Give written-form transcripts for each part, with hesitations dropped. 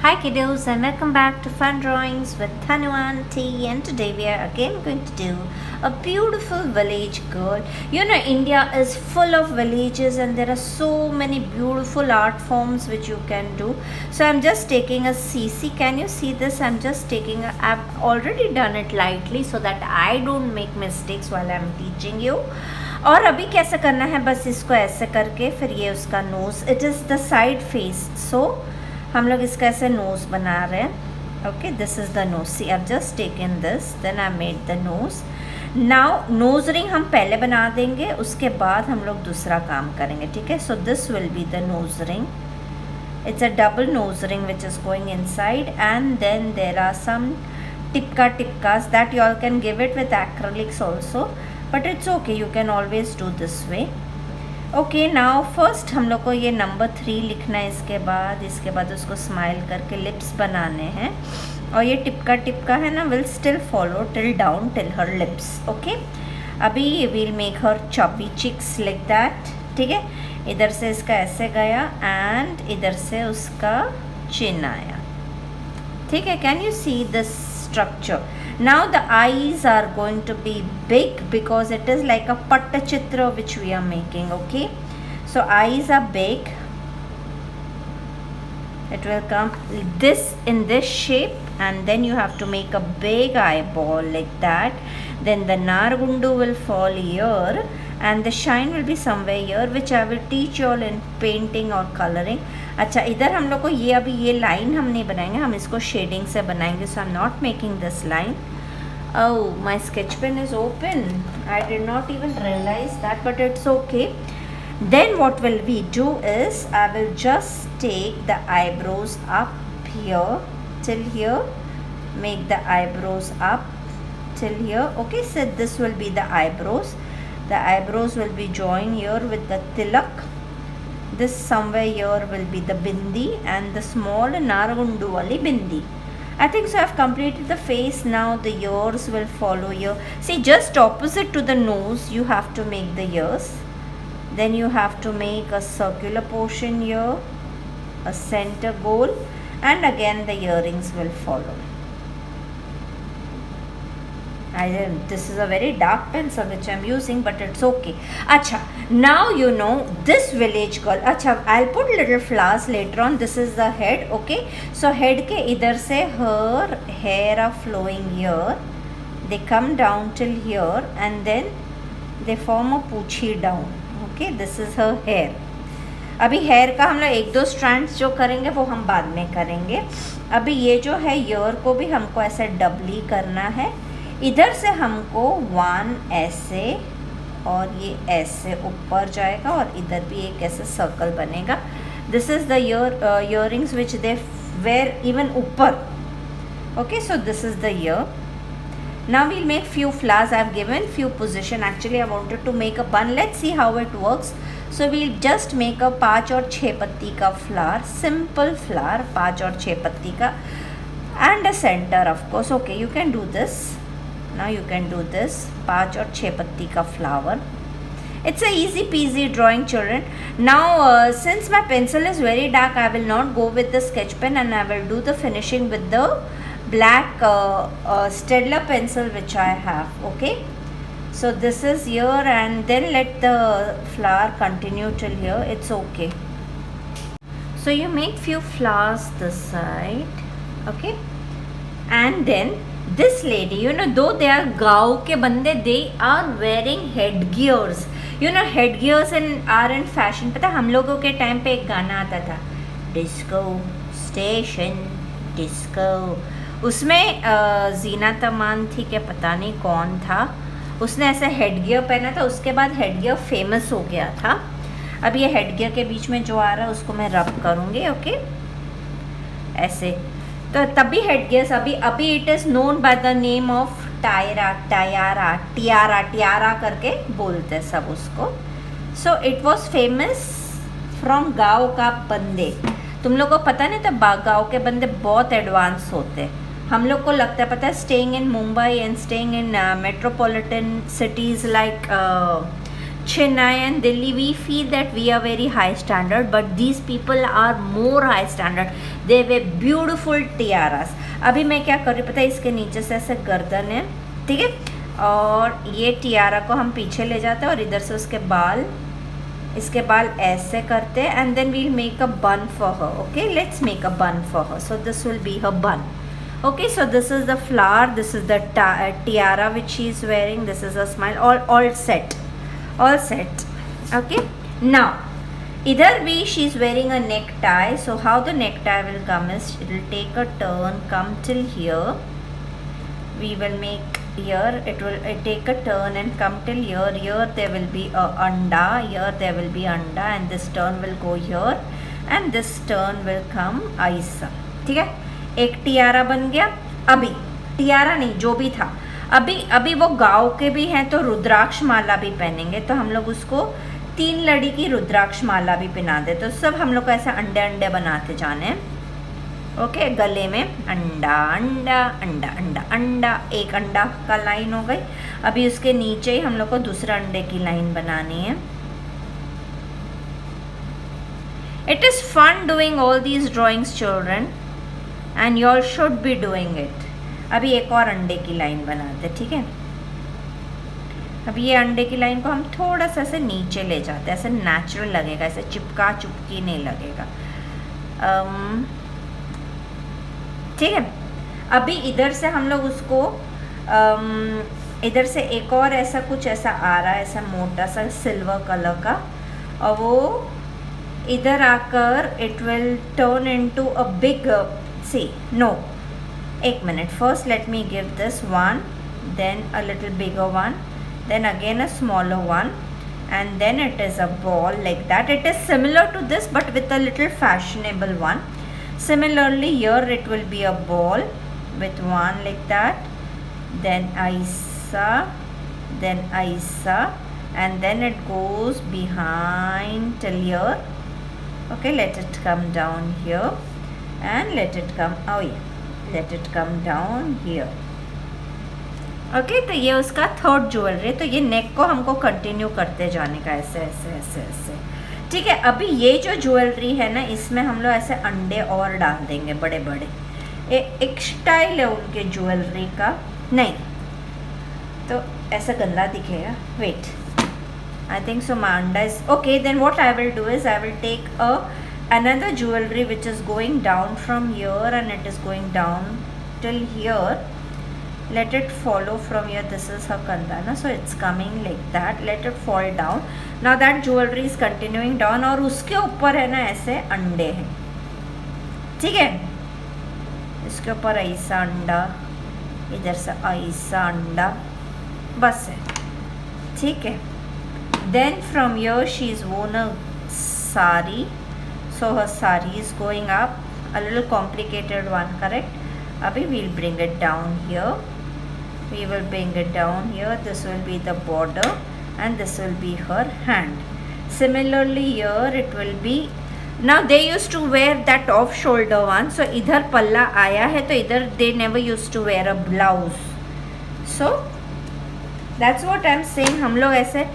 Hi kiddos and welcome back to Fun Drawings with Thanu Aunty, and today we are again going to do a beautiful village girl. You know, India is full of villages and there are so many beautiful art forms which you can do. So I'm just taking a CC. Can you see this? I've already done it lightly so that I don't make mistakes while I'm teaching you. और अभी कैसे करना है, बस इसको ऐसे करके फिर ये उसका nose, it is the side face, so हम लोग इसका ऐसे नोज़ बना रहे हैं. Okay, this is the nose. See I just taken this, then I made the nose. Now nose ring हम पहले बना देंगे, उसके बाद हम लोग दूसरा काम करेंगे. ठीक है, so this will be the nose ring. It's a double nose ring which is going inside, and then there are some tipkas that you all can give it with acrylics also, but it's okay, you can always do this way. Okay, now first हम लोग को ये number 3 लिखना है. इसके बाद उसको smile करके लिप्स बनाने हैं, और ये टिपका है ना, will still follow till down till her lips. Okay, अभी will make her chubby cheeks like that. ठीक है, इधर से इसका ऐसे गया एंड इधर से उसका चिन आया. ठीक है, can you see this structure? Now the eyes are going to be big because it is like a pattachitra which we are making. Okay, so eyes are big. It will come this in this shape, and then you have to make a big eyeball like that. Then the Nargundu will fall here, and the shine will be somewhere here, which I will teach you all in painting or coloring. अच्छा, इधर हम लोग को ये अभी ये line हम नहीं बनाएंगे, हम इसको शेडिंग से बनाएंगे. So I am not making this line. Oh, my sketch pen is open. I did not even realize that, but it's okay. Then what will we do is, I will just take the eyebrows up here till here, make the eyebrows up till here. Okay, so this will be the eyebrows. The eyebrows will be joined here with the tilak. This somewhere here will be the bindi and the small Naragundu wali bindi. I think so. I have completed the face. Now the ears will follow here. See, just opposite to the nose you have to make the ears. Then you have to make a circular portion here, a center goal, and again the earrings will follow. This is a very dark pencil which I am using, but it's okay. Acha, now you know this village girl. Acha, I'll put little flowers later on. This is the head. Okay, so head के इधर से her hair are flowing here. They come down till here, and then they form a पूछी down. Okay, this is her hair. अभी hair का हम लोग 1-2 strands जो करेंगे वो हम बाद में करेंगे. अभी ये जो है ईयर को भी हमको ऐसे डबली करना है. इधर से हमको 1 ऐसे और ये ऐसे ऊपर जाएगा, और इधर भी एक ऐसे सर्कल बनेगा. This is the earrings which they wear even ऊपर. Okay, so this is the ear. Now we'll make few flowers. I have given few position. Actually I wanted to make a bun. Let's see how it works. So we'll just make a 5 और 6 पत्ती का flower, simple flower, 5 और 6 पत्ती का, and a centre of course. Okay, you can do this. Now you can do this 5 और 6 पत्ती का flower. It's a easy peasy drawing, children. Now since my pencil is very dark, I will not go with the sketch pen, and I will do the finishing with the black Staedtler pencil which I have. Okay, so this is here, and then let the flower continue till here. It's okay. So you make few flowers this side. Okay, and then this lady, you know, though they are गाँव के बंदे, they are wearing headgears. You know, headgears are in fashion. पता, हम लोगों के time पे एक गाना आता था, डिस्को स्टेशन डिस्को. उसमें जीनत अमान थी, क्या पता नहीं कौन था, उसने ऐसे हेडगियर पहना था. उसके बाद हेडगियर फेमस हो गया था. अब ये हेडगियर के बीच में जो आ रहा है उसको मैं रब करूँगी. ओके, ऐसे. तो तभी हेडगियर्स, अभी it is known by the name of Tiara करके बोलते सब उसको. So it was famous from गाँव का बंदे. तुम लोग को पता नहीं था, गाँव के बंदे बहुत एडवांस होते. हम लोग को लगता है, पता है, staying in Mumbai and staying in metropolitan cities like Chennai and Delhi, we feel that we are very high standard, but these people are more high standard. They wear beautiful tiaras. अभी मैं क्या कर रही पता है, इसके नीचे से ऐसे गर्दन है, ठीक है, और ये टियारा को हम पीछे ले जाते हैं और इधर से इसके बाल ऐसे करते हैं, and then we'll make a bun for her. Okay, let's make a bun for her. So this will be her bun. Okay, so this is the flower, this is the tiara which she is wearing, this is a smile, all set. Okay, now either way she is wearing a necktie. So how the necktie will come is, it will take a turn, come till here, we will make here, it will take a turn and come till here there will be a anda, here there will be anda, and this turn will go here, and this turn will come aisa. ठीक है, एक Tiara बन गया. अभी Tiara नहीं, जो भी था, अभी वो गाँव के भी हैं तो रुद्राक्ष माला भी पहनेंगे, तो हम लोग उसको 3 लड़ी की रुद्राक्ष माला भी पहना दे. तो सब हम लोग को ऐसे अंडे बनाते जाने हैं. ओके, गले में अंडा अंडा अंडा अंडा अंडा, एक अंडा का लाइन हो गई. अभी उसके नीचे ही हम लोग को दूसरा अंडे की लाइन बनानी है. It is fun doing all these drawings children, and you all should be doing it. अभी एक और अंडे की लाइन बनाते, ठीक है. अब ये अंडे की लाइन को हम थोड़ा सा ऐसे नीचे ले जाते हैं, ऐसे नेचुरल लगेगा, ऐसे चिपकी नहीं लगेगा. ठीक है. अभी इधर से हम लोग उसको इधर से एक और ऐसा कुछ ऐसा आ रहा है, ऐसा मोटा सा सिल्वर कलर का, और वो इधर आकर it will turn into a big, see, no, 1 minute, first let me give this one, then a little bigger one, then again a smaller one, and then it is a ball like that. It is similar to this but with a little fashionable one. Similarly here it will be a ball with one like that, then aisa, and then it goes behind till here. Okay, let it come down here and let it come down here. Okay, तो ये उसका third jewellery. तो ये नेक को हमको continue करते जाने का, ऐसे ऐसे ऐसे ऐसे. ठीक है. अभी ये जो ज्वेलरी है ना, इसमें हम लोग ऐसे अंडे और डाल देंगे बड़े बड़े. एक स्टाइल है उनके ज्वेलरी का. नहीं तो ऐसा गंदा दिखेगा. Wait, I think so my अंडा is okay. Then what I will do is, I will take another jewelry which is going down from here and it is going down till here. Let it follow from here. This is her kandana, so it's coming like that. Let it fall down. Now that jewelry is continuing down, और उसके ऊपर है ना ऐसे अंडे हैं. ठीक है, इसके ऊपर ऐसा अंडा, इधर से ऐसा अंडा, बस है. ठीक है. Then from here she is worn a sari. So her sari is going up, a little complicated one, correct? Abhi we'll bring it down here. We will bring it down here. This will be the border and this will be her hand. Similarly here it will be, now they used to wear that off shoulder one. So idhar palla aaya hai, to idhar they never used to wear a blouse. So that's what I'm saying. हम लोग ऐसे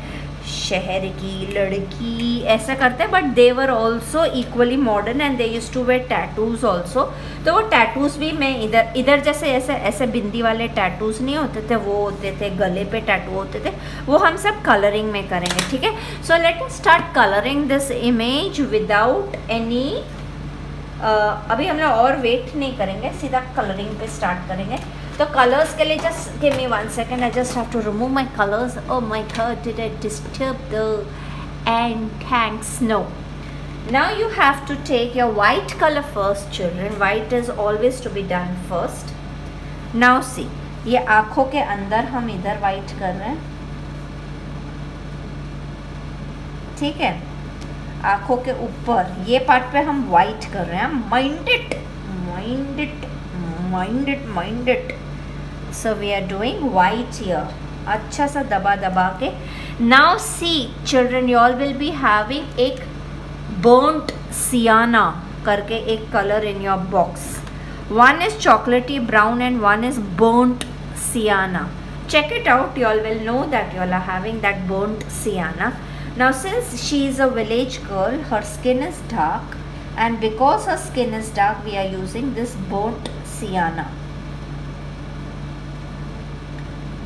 शहर की लड़की ऐसा करते हैं, but they were also equally modern and they use to wear tattoos also. तो वो टैटूज भी मैं इधर जैसे ऐसे बिंदी वाले टैटूज नहीं होते थे, वो होते थे गले पे टैटू होते थे, वो हम सब कलरिंग में करेंगे. ठीक है. So let us start colouring this image without any. अभी हम लोग और वेट नहीं करेंगे, सीधा कलरिंग पे स्टार्ट करेंगे. तो कलर्स के लिए just give me 1 second. I just have to remove my colours. Oh my God, did I disturb the and thanks? No. Now you have to take your white colour first children. White is always to be done first. Now see, ये आँखों के अंदर हम इधर white कर रहे हैं. ठीक है. आँखों के ऊपर ये पार्ट पे हम वाइट कर रहे हैं. Mind it, mind it, mind it, mind it. So we are doing white here. अच्छा सा दबा दबा के. Now see children, you all will be having एक बर्न्ट सियाना करके एक colour in your box. One is chocolatey brown and one is burnt sienna. check it out. You all will know that you all are having that burnt sienna. Now since she is a village girl, her skin is dark, and because her skin is dark, we are using this burnt sienna.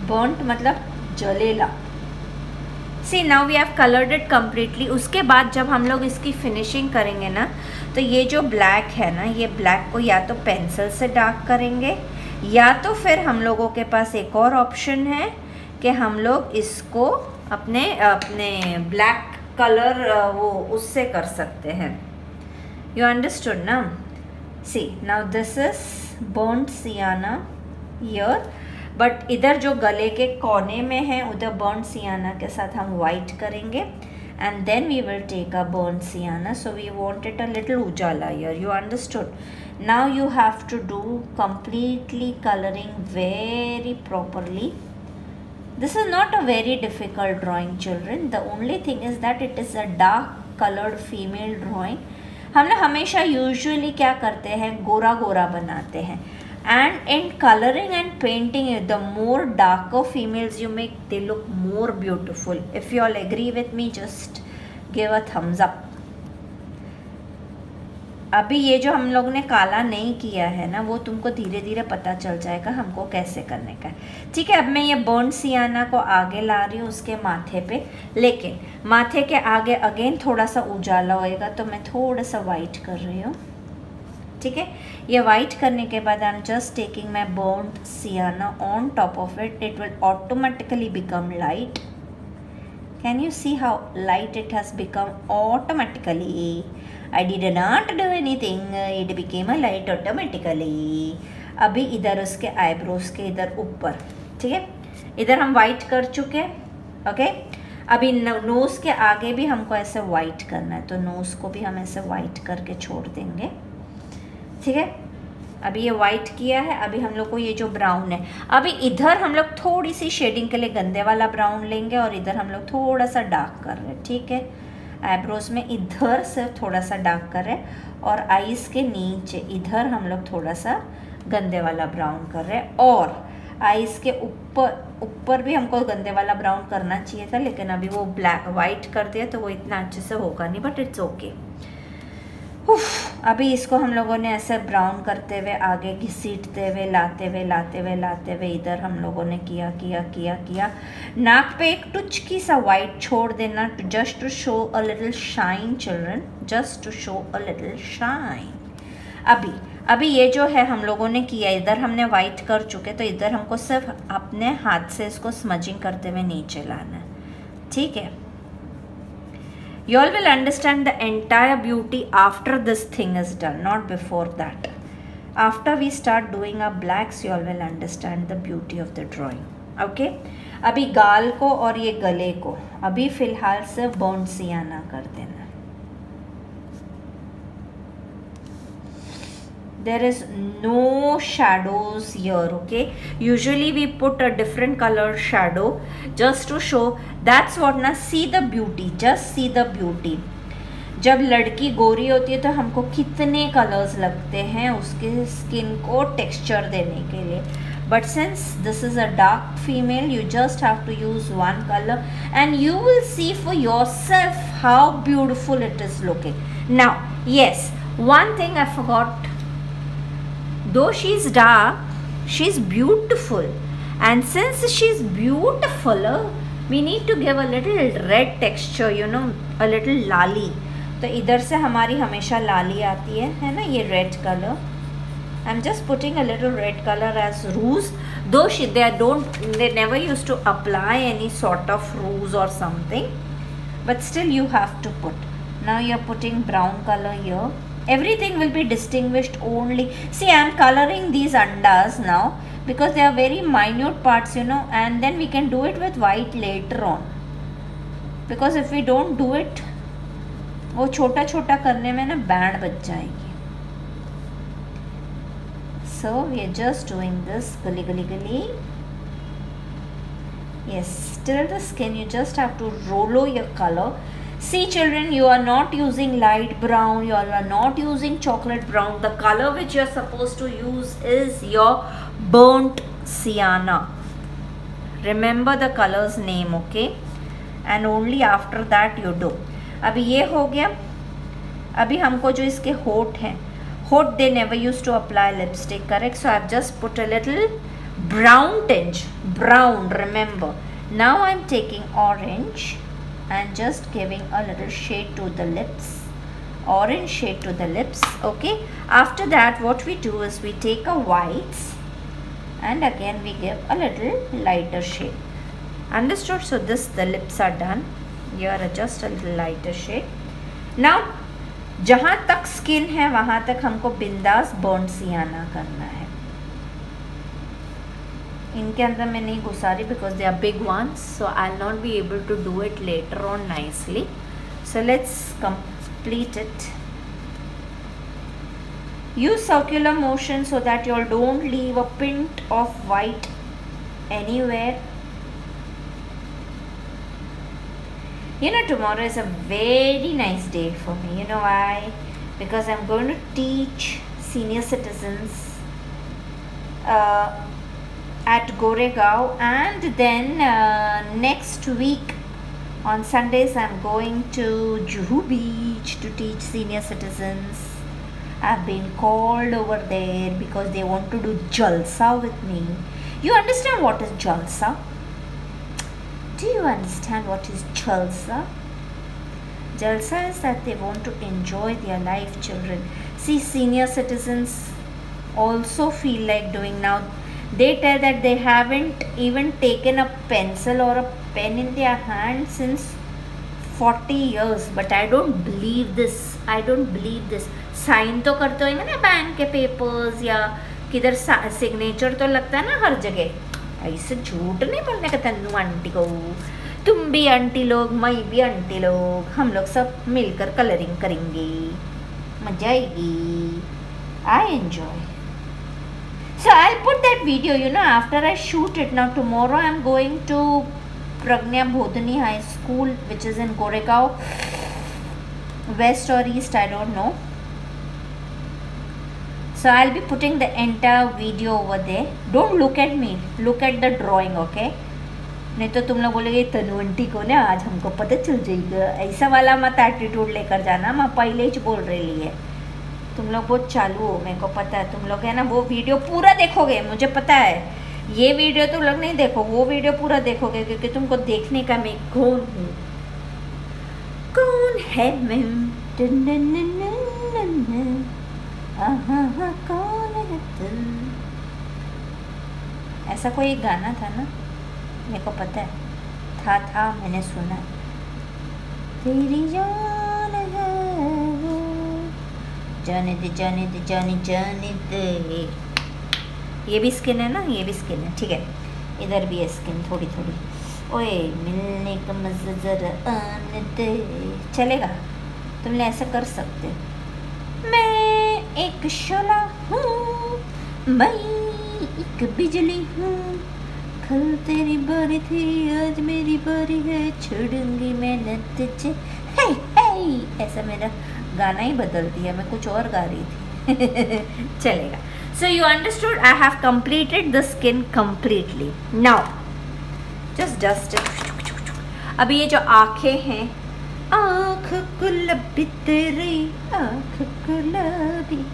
Burnt मतलब जलेला. See, now we have colored it completely. उसके बाद जब हम लोग इसकी finishing करेंगे ना, तो ये जो ब्लैक है ना, ये ब्लैक को या तो पेंसिल से डार्क करेंगे, या तो फिर हम लोगों के पास एक और ऑप्शन है कि हम लोग इसको अपने ब्लैक कलर वो उससे कर सकते हैं. यू अंडरस्टूड ना? See, now this is burnt sienna here, but इधर जो गले के कोने में है उधर बर्न्ड सियाना के साथ हम वाइट करेंगे, and then we will take a burnt sienna. So we want it a little उजाला here. You understood? Now you have to do completely coloring very properly. This is not a very difficult drawing, children. The only thing is that it is a dark colored female drawing. हम लोग हमेशा usually क्या करते हैं, गोरा गोरा बनाते हैं. And in coloring and painting, the more darker females you make, they look more beautiful. If you all agree with me, just give a thumbs up. अभी ये जो हम लोग ने काला नहीं किया है ना, वो तुमको धीरे धीरे पता चल जाएगा हमको कैसे करने का है. ठीक है, अब मैं ये बर्न्ड सियाना को आगे ला रही हूँ उसके माथे पे, लेकिन माथे के आगे अगेन थोड़ा सा उजाला होएगा, तो मैं थोड़ा सा वाइट कर रही हूँ. ठीक है, ये वाइट करने के बाद I am just taking my burnt sienna on top of it. It will automatically become light. Can you see how light it has become automatically? I did not do anything. It became a light automatically. अभी इधर उसके eyebrows के इधर ऊपर, ठीक है, इधर हम वाइट कर चुके हैं. ओके, अभी नोज़ के आगे भी हमको ऐसे वाइट करना है, तो नोज़ को भी हम ऐसे वाइट करके छोड़ देंगे. ठीक है, अभी ये वाइट किया है. अभी हम लोग को ये जो ब्राउन है, अभी इधर हम लोग थोड़ी सी शेडिंग के लिए गंदे वाला ब्राउन लेंगे, और इधर हम लोग थोड़ा सा डार्क कर रहे हैं. ठीक है, आईब्रोज में इधर से थोड़ा सा डार्क कर रहे हैं, और आईज के नीचे इधर हम लोग थोड़ा सा गंदे वाला ब्राउन कर रहे हैं, और आईज के ऊपर भी हमको गंदे वाला ब्राउन करना चाहिए था, लेकिन अभी वो ब्लैक वाइट कर दिया तो वो इतना अच्छे से होगा नहीं, बट इट्स ओके. अभी इसको हम लोगों ने ऐसे ब्राउन करते हुए आगे घसीटते हुए लाते हुए इधर हम लोगों ने किया. नाक पे एक टुचकी सा वाइट छोड़ देना, just to show a little shine children, just to show a little shine. अभी ये जो है हम लोगों ने किया, इधर हमने वाइट कर चुके, तो इधर हमको सिर्फ अपने हाथ से इसको स्मजिंग करते हुए नीचे लाना है. ठीक है, you all will understand the entire beauty after this thing is done, not before that. After we start doing our blacks, you all will understand the beauty of the drawing. Okay, अभी गाल को और ये गले को अभी फिलहाल से बर्न्ड सियाना कर देना. There is no shadows here. Okay, usually we put a different color shadow just to show. That's what ना, see the beauty, just see the beauty. जब लड़की गोरी होती है तो हमको कितने कलर्स लगते हैं उसके स्किन को टेक्सचर देने के लिए, but since this is a dark female, you just have to use one color and you will see for yourself how beautiful it is looking. Now yes, one thing I forgot, though she's dark, she's beautiful, and since she's beautiful, we need to give a little red texture, you know, a little लाली. तो इधर से हमारी हमेशा लाली आती है ना, ये red colour. I'm just putting a little red color as rouge, though they never used to apply any sort of rouge or something, but still you have to put. Now you're putting brown color here. Everything will be distinguished only. See, I am coloring these andas now because they are very minute parts, you know, and then we can do it with white later on, because if we don't do it, वो छोटा छोटा करने में ना band बच जाएगी. So we are just doing this gully. Yes, till the skin you just have to rollo your color. See children, you are not using light brown, you are not using chocolate brown. The color which you are supposed to use is your burnt sienna. Remember the color's name, okay? And only after that you do. अभी ये हो गया. अभी हमको जो इसके होठ हैं, होठ they never used to apply lipstick, correct? So I've just put a little brown tinge, brown, remember. Now I'm taking orange and just giving a little shade to the lips, orange shade to the lips, okay? After that what we do is we take a whites and again we give a little lighter shade. Understood? So this, the lips are done. Here are just a little lighter shade. Now जहाँ तक skin है वहाँ तक हमको बिंदास burn सियाना करना है. इनके अंदर मैं नहीं घुसा रही because they are big ones, so I'll not be able to do it later on nicely. So let's complete it. Use circular motion so that you don't leave a pint of white anywhere. You know, tomorrow is a very nice day for me. You know why? Because I'm going to teach senior citizens at Goregaon, and then next week on Sundays I'm going to Juhu Beach to teach senior citizens. I've been called over there because they want to do jalsa with me. You understand what is jalsa? Do you understand what is jalsa? Jalsa is that they want to enjoy their life, children. See, senior citizens also feel like doing now. They tell that they haven't even taken a pencil or a pen in their hand since 40 years. But I don't believe this. I don't believe this. Sign तो करते होंगे ना bank के papers या किधर signature तो लगता है ना हर जगह. ऐसे झूठ नहीं बोलने का तन्नू आंटी को. तुम भी आंटी लोग, मैं भी आंटी लोग, हम लोग सब मिलकर कलरिंग करेंगे, मजा आएगी. I enjoy. So I'll put that video, you know, after I shoot it. Now tomorrow I'm going to Pragnya Bodhini High School, which is in Goregaon, west or east, I don't know. So I'll be putting the entire video over there. Don't look at me, look at the drawing, okay? नहीं तो तुम लोग बोलोगे तनु aunty को ना आज हमको पता चल जाएगा. ऐसा वाला मत एटीट्यूड लेकर जाना. मैं पहले ही बोल रही है. तुम लोग बहुत चालू हो, मेरे को पता है. तुम लोग है ना वो वीडियो पूरा देखोगे, मुझे पता है. ये वीडियो तुम लोग नहीं देखो, वो वीडियो पूरा देखोगे क्योंकि तुमको देखने का मैं कौन हूँ. कौन है मैं, कौन है तुम. ऐसा कोई गाना था ना, मेरे को पता है. था मैंने सुना. तेरी जान है जाने दे जाने दे जाने जाने दे. ये भी स्किन है ना, ये भी स्किन है. ठीक है, इधर भी है स्किन थोड़ी थोड़ी. ओए मिलने का मज़ा ज़रा आने दे. चलेगा, तुम लोग ऐसा कर सकते हो. मैं एक शोला हूँ, मैं एक बिजली हूँ. कल तेरी बारी थी, आज मेरी बारी है, छोड़ूंगी मैं न तुझे. हे ऐसा मेरा गाना ही बदल दिया, मैं कुछ और गा रही थी. चलेगा. So you understood? I have completed the skin completely. Now just dust it. अभी ये जो आँखें हैं, आँख गुलाबी तेरी आँख गुलाबी.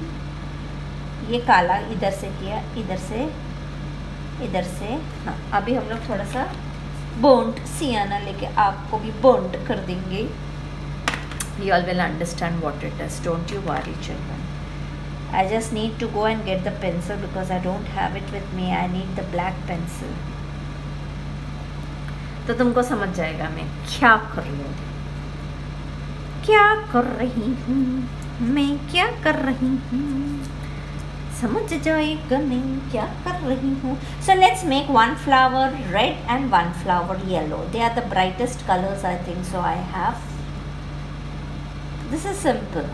ये काला इधर से किया, इधर से. हाँ, अभी हम लोग थोड़ा सा बोंट सियाना लेके आपको भी बोंट कर देंगे. You all will understand what it is. Don't you worry, children. I just need to go and get the pencil because I don't have it with me. I need the black pencil. तो तुमको समझ जाएगा मैं क्या कर रही हूँ, क्या कर रही हूँ, मैं क्या कर रही हूँ. समझ जाएगा मैं क्या कर रही हूँ. So let's make one flower red and one flower yellow. They are the brightest colors, I think. So I have. This is simple.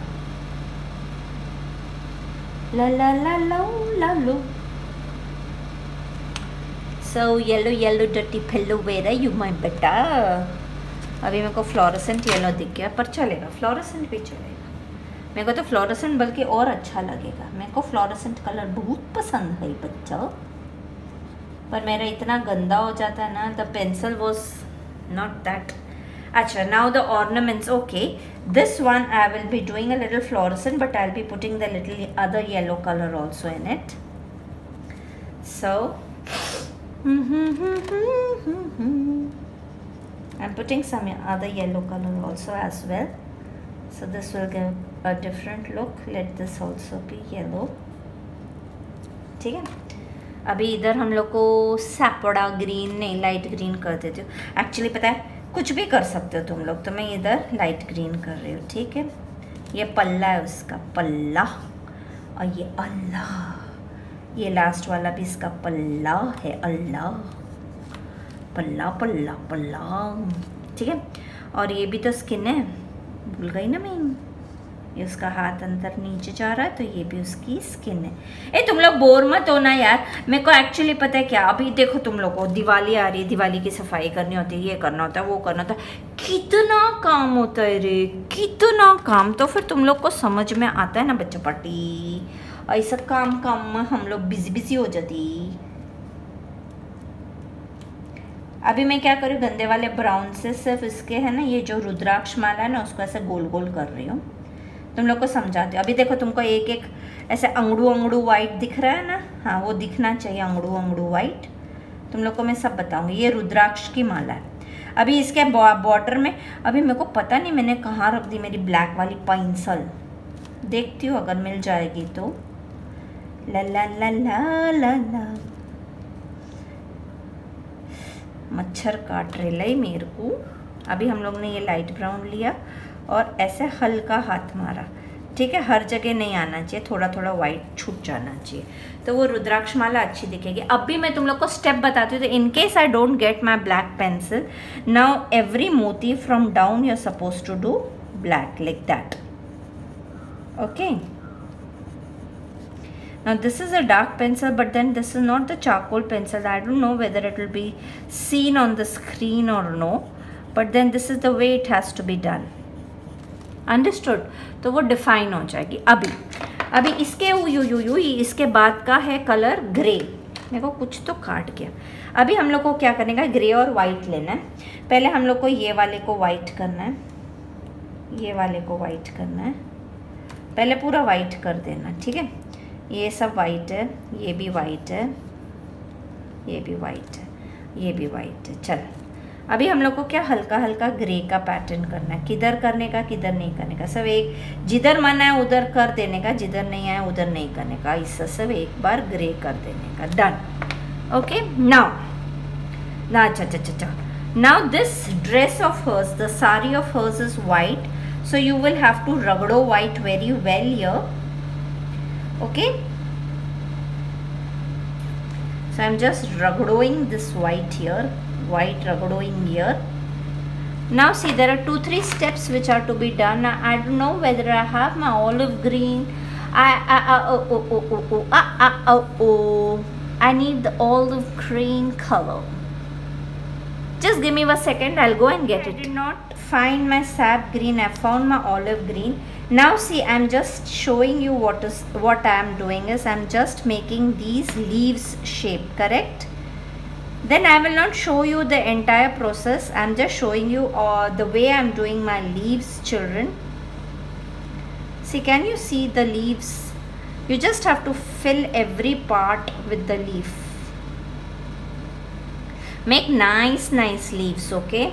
La la la la la la. So yellow dirty pillow, where are you my beta? अभी मेरे को fluorescent yellow दिख गया, पर चलेगा. Fluorescent भी चलेगा. मेरे को तो फ्लोरेसेंट बल्कि और अच्छा लगेगा. मेरे को फ्लोरेसेंट कलर बहुत पसंद है बच्चा. पर मेरा इतना गंदा हो जाता है ना, the pencil was not that. अच्छा, now the ornaments. Okay, this one I will be doing a little fluorescent, but I'll be putting the little other yellow color also in it. So I'm putting some other yellow color also as well, so this will give a different look. Let this also be yellow. ठीक है. अभी इधर हम लोग को सैपोडा green नहीं, light green कर देती हूँ. एक्चुअली पता है, कुछ भी कर सकते हो तुम लोग, तो मैं इधर लाइट ग्रीन कर रही हूँ. ठीक है, ये पल्ला है उसका, पल्ला. और ये अल्लाह, ये लास्ट वाला भी इसका पल्ला है. अल्लाह, पल्ला पल्ला पल्ला. ठीक है, और ये भी तो स्किन है, भूल गई ना मैं. ये उसका हाथ अंदर नीचे जा रहा है, तो ये भी उसकी स्किन है. ए तुम लोग बोर मत हो ना यार. मेरे को एक्चुअली पता है क्या, अभी देखो तुम लोग को दिवाली आ रही है, दिवाली की सफाई करनी होती है, ये करना होता है, वो करना होता है. कितना काम होता है रे, कितना काम. तो फिर तुम लोग को समझ में आता है ना बच्चा पार्टी. ऐसा काम काम में हम लोग बिजी हो जाती. अभी मैं क्या करूँ, गंदे वाले ब्राउन से सिर्फ इसके है ना, ये जो रुद्राक्ष माला है ना, उसको ऐसे गोल गोल कर रही हूँ. तुम लोग को समझाती हूँ. अभी देखो, तुमको एक एक ऐसे अंगड़ू वाइट दिख रहा है ना. हाँ, वो दिखना चाहिए, अंगड़ू वाइट. तुम लोग को मैं सब बताऊँगी. ये रुद्राक्ष की माला है. अभी इसके बॉर्डर में, अभी मेरे को पता नहीं मैंने कहाँ रख दी मेरी ब्लैक वाली पेंसिल. देखती हूँ अगर मिल जाएगी तो. ला ला ला ला ला ला. मच्छर काट रहे लाई मेरे को. अभी हम लोग ने ये लाइट ब्राउन लिया और ऐसे हल्का हाथ मारा. ठीक है, हर जगह नहीं आना चाहिए, थोड़ा थोड़ा वाइट छूट जाना चाहिए, तो वो रुद्राक्ष माला अच्छी दिखेगी. अब भी मैं तुम लोग को स्टेप बताती हूँ. तो in case I don't get my black pencil, now every मोती from down you are suppose to do black like that. Okay, now this is a dark pencil, but then this is not the charcoal pencil. I don't know whether it will be seen on the screen or no, but then this is the way it has to be done. Understood? तो वो define हो जाएगी. अभी इसके you इसके बाद का है कलर ग्रे. मेरे को कुछ तो काट गया. अभी हम लोग को क्या करने का, ग्रे और वाइट लेना है. पहले हम लोग को ये वाले को वाइट करना है, ये वाले को वाइट करना है. पहले पूरा वाइट कर देना. ठीक है, ये सब वाइट है, ये भी वाइट है, ये भी वाइट है, ये भी वाइट है. चल, अभी हम लोग को क्या हल्का हल्का ग्रे का पैटर्न करना है. किधर करने का, किधर नहीं करने का. सब एक, जिधर मन है उधर कर देने का, जिधर नहीं आया उधर नहीं करने का. इससे सब एक बार ग्रे कर देने का. डन. ओके, नाउ ना अच्छा. Now this dress of hers, the sari of hers is white, so you will have to रगड़ो white very well here. Okay, so I'm just ragdoing this white here, white ragdoing here. Now see, there are 2-3 steps which are to be done. I don't know whether I have my olive green. I need the olive green color. Just give me 1 second, I'll go and get it. I did not find my sap green, I found my olive green. Now see, I'm just showing you what I am doing is I'm just making these leaves shape, correct? Then I will not show you the entire process. I'm just showing you the way I'm doing my leaves, children. See, can you see the leaves? You just have to fill every part with the leaf. Make nice leaves, okay?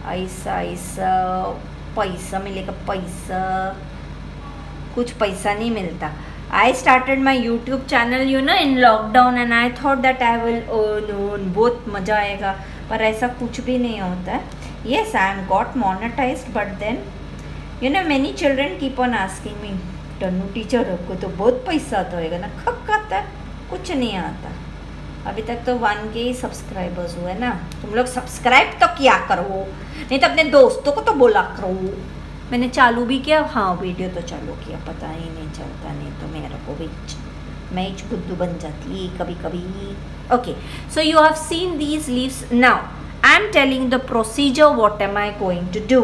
ऐसा पैसा मिलेगा, पैसा. कुछ पैसा नहीं मिलता. I started my YouTube channel, you know, in lockdown, and I thought that I will earn, बहुत मज़ा आएगा, पर ऐसा कुछ भी नहीं होता है. Yes, I am got monetized, but then, you know, many children keep on asking me, Tanu teacher को तो बहुत पैसा आता होगा ना. खक आता है, कुछ नहीं आता. अभी तक तो 1K सब्सक्राइबर्स हुए ना. तुम लोग सब्सक्राइब तो किया करो, नहीं तो अपने दोस्तों को तो बोला करो. मैंने चालू भी किया, हाँ वीडियो तो चालू किया, पता ही नहीं चलता. नहीं तो मेरे को भी मैं बुद्धू बन जाती कभी कभी. Okay, so you have seen these leaves. Now I am telling the procedure what am I going to do.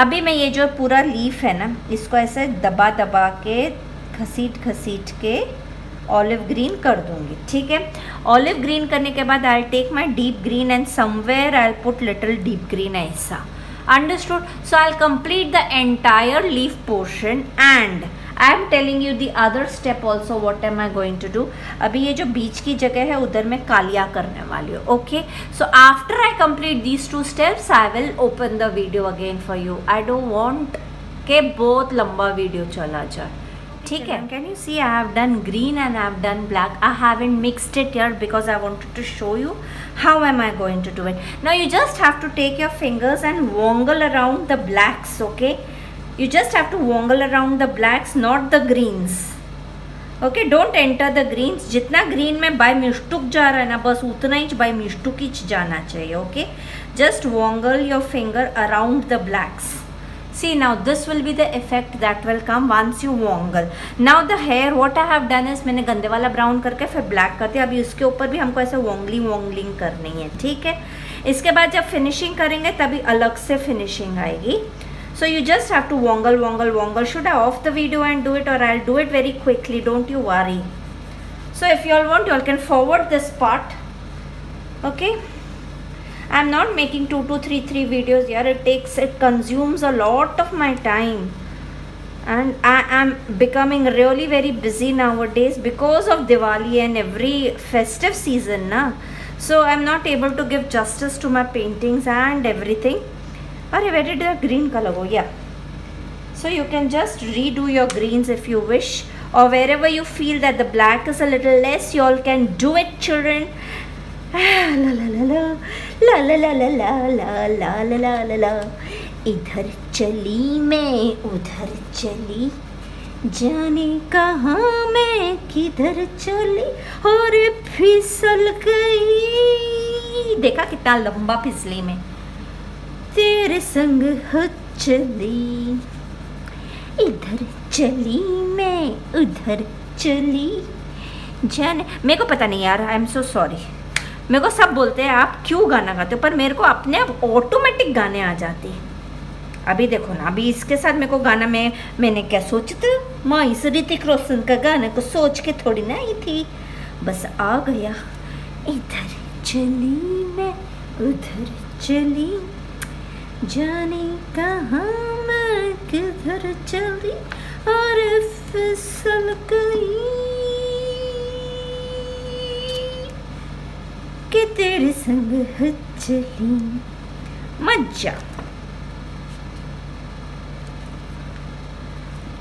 अभी मैं ये जो पूरा लीफ है ना, इसको ऐसे दबा के घसीट के ऑलिव ग्रीन कर दूंगी, ठीक है। ऑलिव ग्रीन करने के बाद I take my deep green and somewhere I put little deep green, ऐसा, understood. So I complete the entire leaf portion and I am telling you the other step also what am I going to do. अभी ये जो बीच की जगह है उधर मैं कालिया करने वाली हूँ, okay. So after I complete these 2 steps I will open the video again for you. I don't want के बहुत लंबा वीडियो चला जाए, ठीक है। Can you see I have done green and I have done black. I haven't mixed it here because I wanted to show you how am I going to do it. Now you just have to take your fingers and wongle around the blacks, okay. You just have to wongle around the blacks, not the greens, okay. Don't enter the greens. जितना green में by mistake जा रहा है ना, बस उतना ही by mistake ही जाना चाहिए, okay. Just wongle your finger around the blacks. See, now this will be the effect that will come once you wongle. Now the hair what I have done is मैंने गंदे वाला brown करके फिर black करते हैं। अभी इसके ऊपर भी हमको ऐसे वोंगलिंग करनी है, ठीक है। इसके बाद जब फिनिशिंग करेंगे तभी अलग से फिनिशिंग आएगी। So you just have to wongle. Should I off the video and do it, or I'll do it very quickly, don't you worry. So if you all want, you all can forward this part, okay. I'm not making 2 to 3 videos here. It consumes a lot of my time, and I am becoming really very busy nowadays because of Diwali and every festive season na. So I'm not able to give justice to my paintings and everything. Arey, where did the green color go? Yeah, so you can just redo your greens if you wish, or wherever you feel that the black is a little less, you all can do it, children. La la la la la la la la la la la la la la। इधर चली मैं उधर चली, जाने कहाँ मैं किधर चली, और फिसल गई। देखा कितना लंबा फिसली में, तेरे संग हो चली, इधर चली मैं उधर चली, जाने। मेरे को पता नहीं यार, आई एम सो सॉरी। मेरे को सब बोलते हैं आप क्यों गाना गाते हो, पर मेरे को अपने आप ऑटोमेटिक गाने आ जाते हैं। अभी देखो ना, अभी इसके साथ मेरे को गाना मैंने क्या सोचती, माँ इस ऋतिक रोशन का गाना को सोच के थोड़ी ना आई थी, बस आ गया। इधर चली मैं उधर चली, जाने कहाँ मैं किधर चली, और फिसल गई कि तेरे संग हो चली। मजा।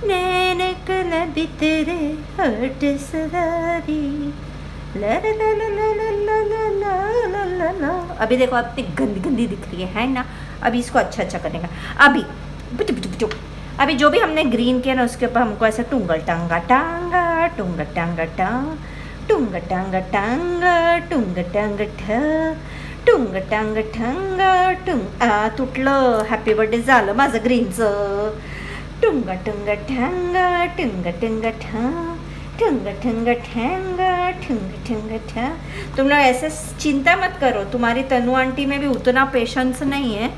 नैने कलबी तेरे हट सवारी, ला ला ला ला ला ला ला ला ला ला। अभी देखो आप इतनी गंदी गंदी दिख रही है ना। अभी इसको अच्छा करेगा। अभी जो भी हमने ग्रीन किया ना उसके ऊपर हमको ऐसा टूंगा टांगा टांगा टूंगा टांगा टांग टूंगा टांगा टांगा टूंगा टांगा ठा टूंगा टांगा टांगा तुटलं। हॅपी बर्थडे झालं माझं ग्रीनचं। टुंगा टुंगा ठँगा टुंगा टुंगा ठा ठुंगा ठुंगा ठँगा ठुंगा ठुंगा ठा। तुम लोग ऐसे चिंता मत करो, तुम्हारी तनु आंटी में भी उतना पेशेंस नहीं है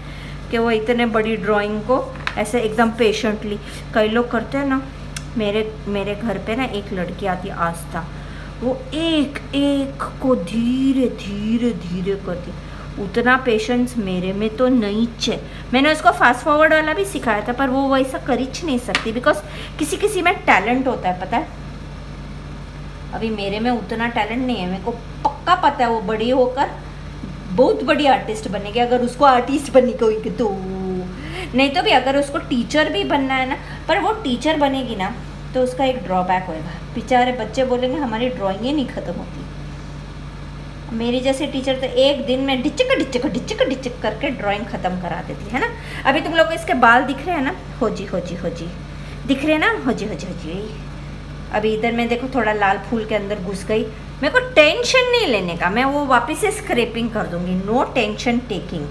कि वो इतने बड़ी ड्राइंग को ऐसे एकदम पेशेंटली। कई लोग करते हैं ना। मेरे घर पे ना एक लड़की आती है आस्था, वो एक एक को धीरे धीरे धीरे करती। उतना पेशेंस मेरे में तो नहीं है। मैंने उसको फास्ट फॉरवर्ड वाला भी सिखाया था, पर वो वैसा कर ही नहीं सकती, बिकॉज किसी किसी में टैलेंट होता है, पता है। अभी मेरे में उतना टैलेंट नहीं है। मेरे को पक्का पता है वो बड़ी होकर बहुत बड़ी आर्टिस्ट बनेगी, अगर उसको आर्टिस्ट बनने को तो। नहीं तो भी अगर उसको टीचर भी बनना है ना, पर वो टीचर बनेगी ना तो उसका एक ड्रॉबैक होएगा। बेचारे बच्चे बोलेंगे हमारी ड्राइंगें नहीं ख़त्म होती। मेरी जैसे टीचर तो एक दिन में डिचक डिचक डिचक डिचक करके ड्राइंग ख़त्म करा देती है ना। अभी तुम लोग को इसके बाल दिख रहे हैं ना, हो जी दिख रहे हैं ना, हो जी। अभी इधर मैं देखो थोड़ा लाल फूल के अंदर घुस गई। मेरे को टेंशन नहीं लेने का, मैं वो वापस से स्क्रैपिंग कर दूंगी। No tension taking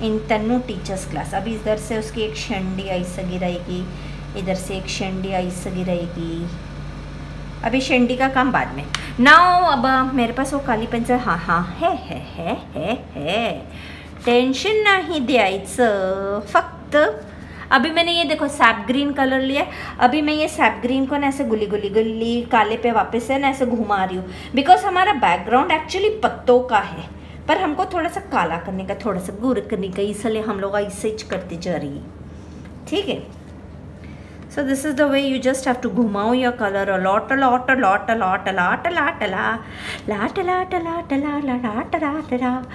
in Tannu teacher's class. अभी इधर से उसकी एक शंडी ऐसा गिराएगी, इधर से एक शंडी ऐसा गिराएगी। अभी शंडी का काम बाद में। नाउ अब मेरे पास वो काली पेन्सिल हाँ है टेन्शन नाही द्यायचं, फक्त अभी मैंने ये देखो सैप ग्रीन कलर लिया, अभी मैं ये सैप ग्रीन को ना ऐसे गुली गुली गुली काले पे वापस से ना ऐसे घुमा रही हूँ, बिकॉज हमारा बैकग्राउंड एक्चुअली पत्तों का है, पर हमको थोड़ा सा काला करने का, थोड़ा सा गोरा करने का, इसलिए हम लोग ऐसे ही करते जा रही है, ठीक है। So this is the way you just have to घुमाओ your color a lot a lot a lot a lot a lot a lot a lot lot a lot a lot a lot a lot a lot a lot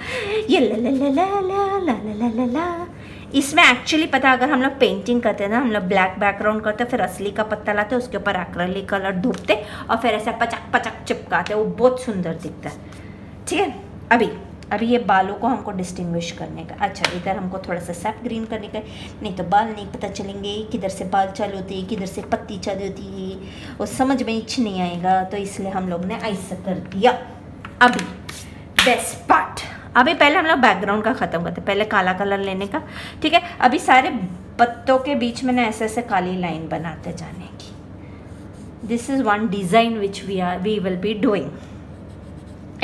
ये ला ला ला ला ला ला ला ला ला। इसमें actually पता है, अगर हम लोग painting करते हैं ना, हम लोग ब्लैक बैकग्राउंड करते फिर असली का पत्ता लाते उसके ऊपर एक्रेलिक कलर धूपते और फिर ऐसे पचक पचक चिपकाते, वो बहुत सुंदर दिखता है, ठीक है। अभी ये बालों को हमको डिस्टिंग्विश करने का, अच्छा इधर हमको थोड़ा सा सैप ग्रीन करने का, नहीं तो बाल नहीं पता चलेंगे किधर से बाल चालू होती है किधर से पत्ती चालू होती है, वो समझ में इच नहीं आएगा, तो इसलिए हम लोग ने ऐसा कर दिया। अभी बेस्ट पार्ट, अभी पहले हम लोग बैकग्राउंड का ख़त्म करते, पहले काला कलर लेने का, ठीक है। अभी सारे पत्तों के बीच में ना ऐसे ऐसे काली लाइन बनाते जाने की। This is one design which we will be doing.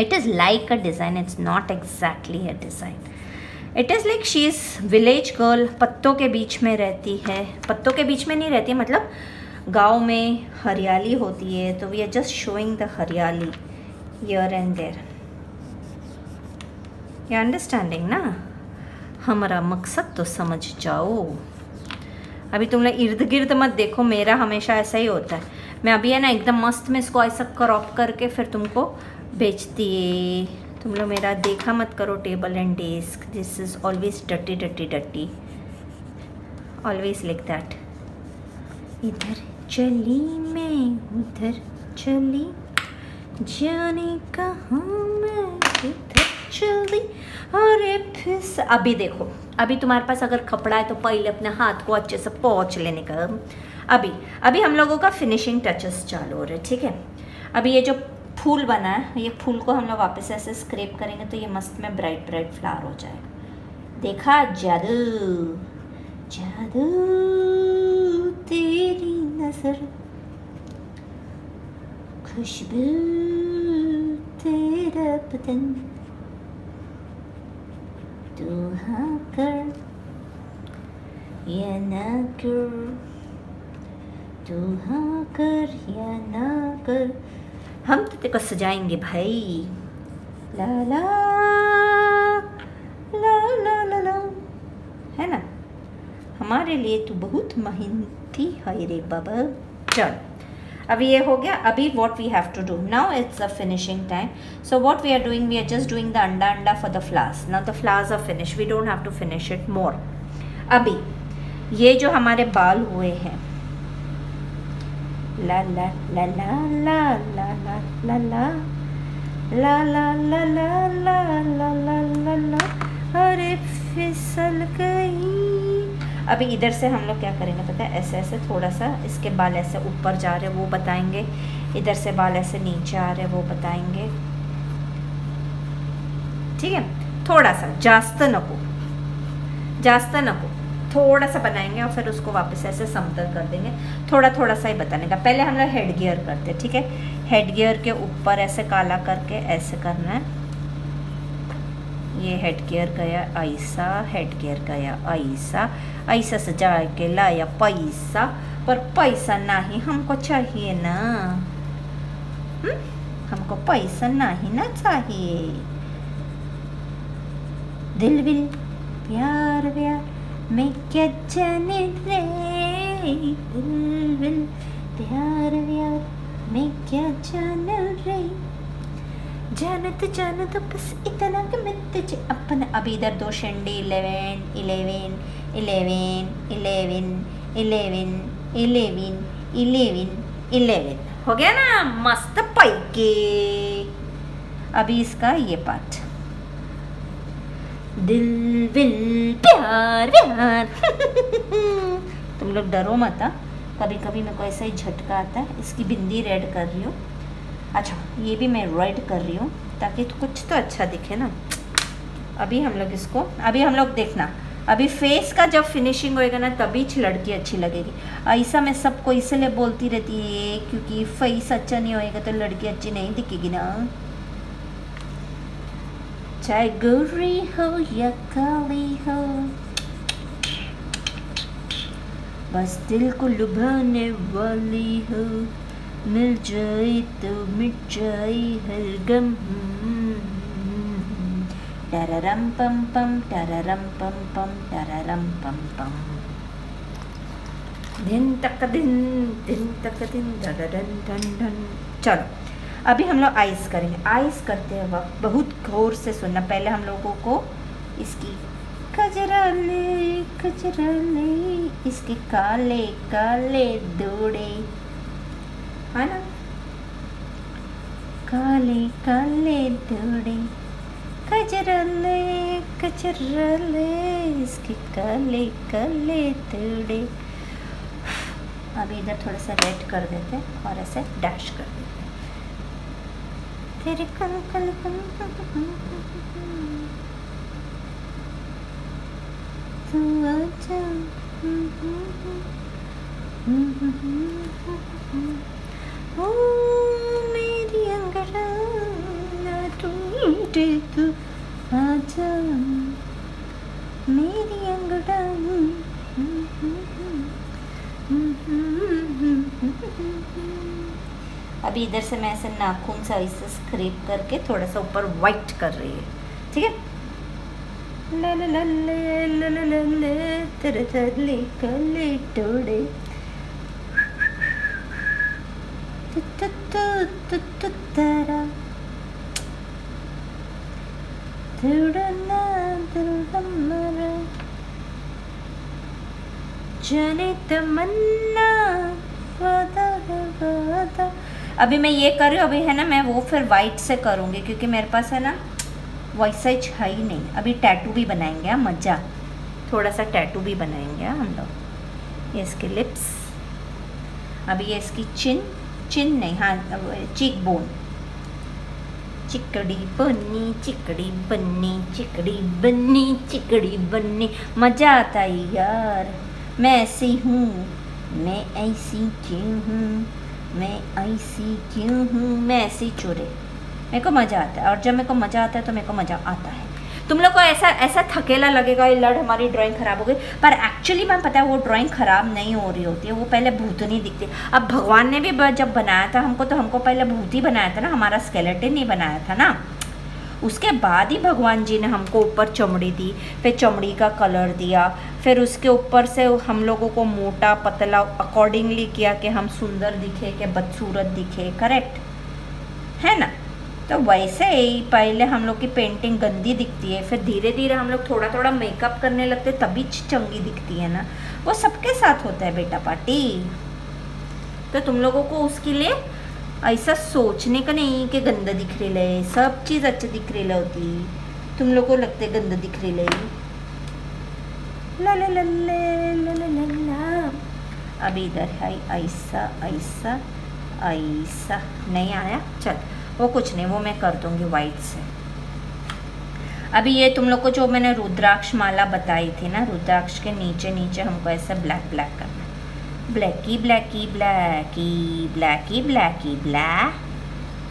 It is like a design, it's not exactly a design. It is like she is village girl, पत्तों के बीच में रहती है, पत्तों के बीच में नहीं रहती है, मतलब गांव में हरियाली होती है, तो we are just showing the हरियाली here and there. You understanding ना? हमारा मकसद तो समझ जाओ। अभी तुम लोग इर्द गिर्द मत देखो, मेरा हमेशा ऐसा ही होता है, मैं अभी है ना एकदम मस्त में इसको ऐसा क्रॉप करके फिर तुमको बेचती है, तुम लोग मेरा देखा मत करो। Table and desk, this is always डटी डटी डटी, always like that. इधर चली मैं उधर चली, जाने कहाँ मैं इधर चली, अरे फिर अभी देखो, अभी तुम्हारे पास अगर कपड़ा है तो पहले अपने हाथ को अच्छे से पोंछ लेने का। अभी हम लोगों का फिनिशिंग टचेस चालू हो रहे, ठीक है। अभी ये जो फूल बना है, ये फूल को हम लोग वापस ऐसे स्क्रैप करेंगे तो ये मस्त में ब्राइट ब्राइट फ्लावर हो जाएगा। देखा, जादू जादू तेरी नजर, खुशबू तेरा बदन, तू हाँ कर या ना कर, तू हाँ कर या ना कर, हम तो तेरे को सजाएंगे भाई। ला ला ला ला ला ला, है ना, हमारे लिए तू बहुत मेहनती है रे बाबा। चल अभी ये हो गया। अभी what we have to do now, it's a finishing time. So what we are doing, we are just doing the अंडा for the flowers. Now the flowers are finish, we don't have to finish it more. अभी ये जो हमारे बाल हुए हैं, ला ला ला ला ला ला ला ला ला ला ला ला ला ला ला ला ला ला, अरे फिसल गई। अभी इधर से हम लोग क्या करेंगे पता है, ऐसे ऐसे थोड़ा सा इसके बाल ऐसे ऊपर जा रहे वो बताएंगे, इधर से बाल ऐसे नीचे आ रहे वो बताएंगे, ठीक है। थोड़ा सा, जास्त नको, थोड़ा सा बनाएंगे और फिर उसको वापस ऐसे समतल कर देंगे। थोड़ा थोड़ा सा ही बताने का। पहले हम लोग हेड गियर करते हैं, ठीक है। हेड गियर के ऊपर ऐसे काला करके ऐसे करना है। ये हेड गियर गया ऐसा, हेड गियर गया ऐसा, ऐसा सजा के लाया पैसा, पर पैसा नहीं हमको चाहिए ना, हमको पैसा नहीं ना चाहिए। दिल विल प्यार व्यार मैं क्या जाने रे, दिल विल प्यार व्यार मैं क्या जाने रे, जानत बस इतना कि मैं तुझे अपना। अभी इधर दो शंडी 11 11 11 11 11 11 11 11 हो गया ना, मस्त पैके। अभी इसका ये पार्ट, दिल विल प्यार व्यार तुम लोग डरो मत, कभी कभी मेरे को ऐसा ही झटका आता है। इसकी बिंदी रेड कर रही हूँ, अच्छा ये भी मैं रेड कर रही हूँ ताकि तो कुछ तो अच्छा दिखे ना। अभी हम लोग इसको, अभी हम लोग देखना, अभी फेस का जब फिनिशिंग होएगा ना तभी लड़की अच्छी लगेगी। ऐसा मैं सबको इसलिए बोलती रहती है क्योंकि फेस अच्छा नहीं होएगा तो लड़की अच्छी नहीं दिखेगी ना, चाहे गोरी हो या काली हो। बस दिल को लुभाने वाली हो, मिल जाए तो मिट जाए हर गम। टररम पम पम टररम पम पम टररम पम पम। दिन तक दिन धड़धन धन धन। चलो अभी हम लोग आइस करेंगे। आइस करते वक्त बहुत गौर से सुनना। पहले हम लोगों को इसकी कजरा ले इसके काले काले दूड़े, है ना, काले काले दूड़े, कजरा ले इसके काले काले दूड़े। अभी इधर थोड़ा सा रेड कर देते हैं और ऐसे डैश कर देते हैं। तेरे कल कल कल तू आजा, ओ मेरी अंगड़ाना टूटे तू आजा, मेरी अंगड़ाना। अभी इधर से मैं ऐसे नाखून से ऐसे स्क्रैप करके थोड़ा सा ऊपर वाइट कर रही है, ठीक है। ला ला ला ला ला ला ला तेरे तले कले टोड़े, तु तु तु तु तारा तुड़ना तुड़ना जाने तमन्ना वादा वादा। अभी मैं ये कर रही हूँ, अभी है ना मैं वो फिर वाइट से करूँगी क्योंकि मेरे पास है ना वैसा है ही नहीं। अभी टैटू भी बनाएंगे मज़ा, थोड़ा सा टैटू भी बनाएंगे हम लोग। ये इसके लिप्स, अभी ये इसकी चिन नहीं, हाँ चीक बोन। चिकड़ी बन्नी चिकड़ी बन्नी चिकड़ी बन्नी चिकड़ी बन्नी, मज़ा आता है यार। मैं ऐसी हूँ, मैं ऐसी क्यों हूँ, मैं ऐसी क्यों हूँ, मैं ऐसी चोरे। मेरे को मज़ा आता है और जब मेरे को मज़ा आता है तो मेरे को मज़ा आता है। तुम लोग को ऐसा थकेला लगेगा, ये लड़ हमारी ड्राइंग ख़राब हो गई, पर एक्चुअली मैम पता है वो ड्राइंग ख़राब नहीं हो रही होती है, वो पहले भूतनी दिखती। अब भगवान ने भी जब बनाया था हमको तो हमको पहले भूत ही बनाया था ना, हमारा स्केलेटन नहीं बनाया था ना। उसके बाद ही भगवान जी ने हमको ऊपर चमड़ी दी, फिर चमड़ी का कलर दिया, फिर उसके ऊपर से हम लोगों को मोटा पतला अकॉर्डिंगली किया कि हम सुंदर दिखे कि बदसूरत दिखे, करेक्ट है ना। तो वैसे ही पहले हम लोग की पेंटिंग गंदी दिखती है, फिर धीरे धीरे हम लोग थोड़ा थोड़ा मेकअप करने लगते तभी चंगी दिखती है ना। वो सबके साथ होता है बेटा पार्टी। तो तुम लोगों को उसके लिए ऐसा सोचने का नहीं कि गंदा दिख रही है, सब चीज़ अच्छा दिख रही होती। तुम लोग को लगते गंदा दिख रही है। ला ला ला ला ला ला ला। अभी इधर है ऐसा ऐसा ऐसा, नहीं आया, चल वो कुछ नहीं, वो मैं कर दूँगी वाइट से। अभी ये तुम लोग को जो मैंने रुद्राक्ष माला बताई थी ना, रुद्राक्ष के नीचे नीचे हमको ऐसा ब्लैक ब्लैक करना है। Blackie Blackie Blackie Blackie Blackie black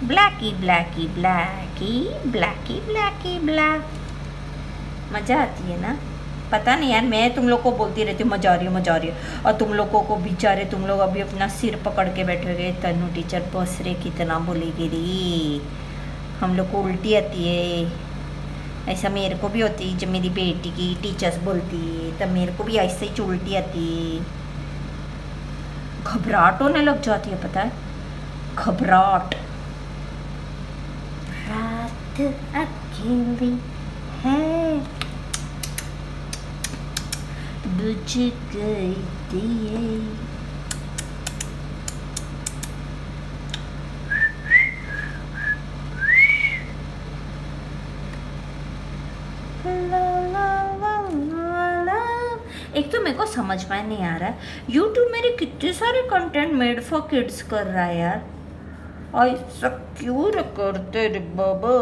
Blackie Blackie Blackie Blackie Blackie black. मज़ा आती है ना। पता नहीं यार, मैं तुम लोग को बोलती रहती हूँ मजा आ रही है मजा आ रही है, और तुम लोगों को बेचारे तुम लोग अभी अपना सिर पकड़ के बैठे गए। तनु टीचर बस रे कितना बोलेगी रे, हम लोग को उल्टी आती है। ऐसा मेरे को भी होती है, जब मेरी बेटी की टीचर्स बोलती है तब मेरे को भी ऐसे ही उल्टी आती है, घबराहट होने लग जाती है, पता है घबराहट। रात अकेली है बुझ गई दिए। एक तो मेरे को समझ में नहीं आ रहा है, यूट्यूब मेरे कितने सारे कंटेंट मेड फॉर किड्स कर रहा है यार, ऐसा क्यों करते रे बाबा।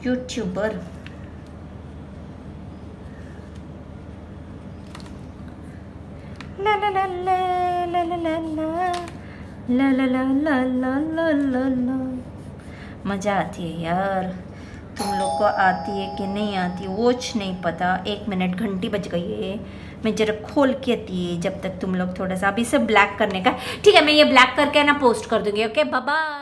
यूट्यूबर ला ला ला ला ला ला ला ला ला ला ला ला ला ला ला। मज़ा आती है यार। तुम लोग को आती है कि नहीं आती वॉच नहीं पता। 1 मिनट, घंटी बज गई है। मैं जरा खोल के आती है जब तक तुम लोग थोड़ा सा अभी से ब्लैक करने का। ठीक है, मैं ये ब्लैक करके ना पोस्ट कर दूंगी। Okay bye bye.